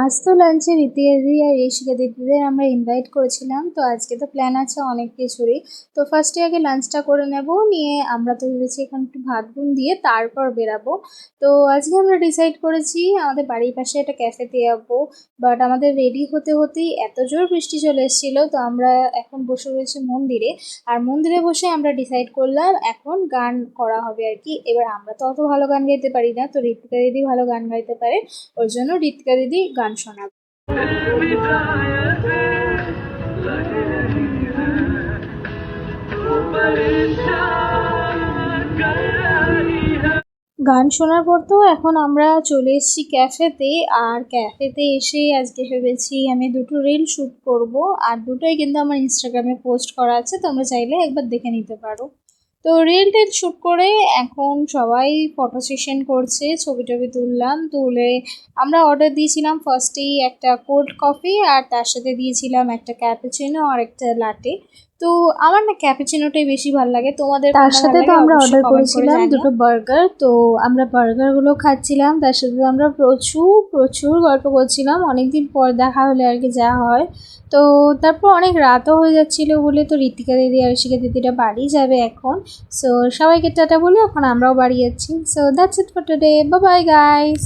আজ তো লাঞ্চে রীতি দিদি আর ঋষিকা দিদিদের আমরা ইনভাইট করেছিলাম। তো আজকে তো প্ল্যান আছে অনেক কিছুরই। তো ফার্স্টে আগে লাঞ্চটা করে নেব, নিয়ে আমরা তো ভেবেছি এখন একটু ভাত ঘুম দিয়ে তারপর বেরাবো। তো আজকে আমরা ডিসাইড করেছি আমাদের বাড়ির পাশে একটা ক্যাফেতে যাবো। বাট আমাদের রেডি হতে হতেই এত জোর বৃষ্টি চলে এসেছিলো, তো আমরা এখন বসে রয়েছি মন্দিরে। আর মন্দিরে বসে আমরা ডিসাইড করলাম এখন গান করা হবে আর কি। এবার আমরা তো অত ভালো গান গাইতে পারি না, তো ঋতিকা দিদি ভালো গান গাইতে পারে, ওই জন্য ঋতিকা দিদি গান শোনাবে। গান শোনার পর তো এখন আমরা চলে এসেছি ক্যাফেতে। আর ক্যাফেতে এসে আজকে ভেবেছি আমি দুটো রিল শ্যুট করব, আর দুটোই কিন্তু আমার ইনস্টাগ্রামে পোস্ট করা আছে, তোমরা চাইলে একবার দেখে নিতে পারো। তো রিল টিল শ্যুট করে এখন সবাই ফটো সেশন করছে, ছবি টবি তুললাম, তুলে আমরা অর্ডার দিয়েছিলাম ফার্স্টেই একটা কোল্ড কফি, আর তার সাথে দিয়েছিলাম একটা ক্যাপুচিনো আর একটা লাটে। তো আমার না ক্যাপুচিনোটাই বেশি ভালো লাগে, তোমাদের তার সাথে তো আমরা অর্ডার করেছিলাম দুটো বার্গার। তো আমরা বার্গারগুলো খাচ্ছিলাম, তার সাথে আমরা প্রচুর প্রচুর গল্প করছিলাম, অনেকদিন পর দেখা হলে আর কি যা হয়। তো তারপর অনেক রাতও হয়ে যাচ্ছিলো বলে তো ঋতিকা দিদি আর ঋষিকা দিদিরা বাড়ি যাবে এখন। সো সবাইকে টাটা বলে এখন আমরাও বাড়ি যাচ্ছি। So that's it for today, bye bye guys.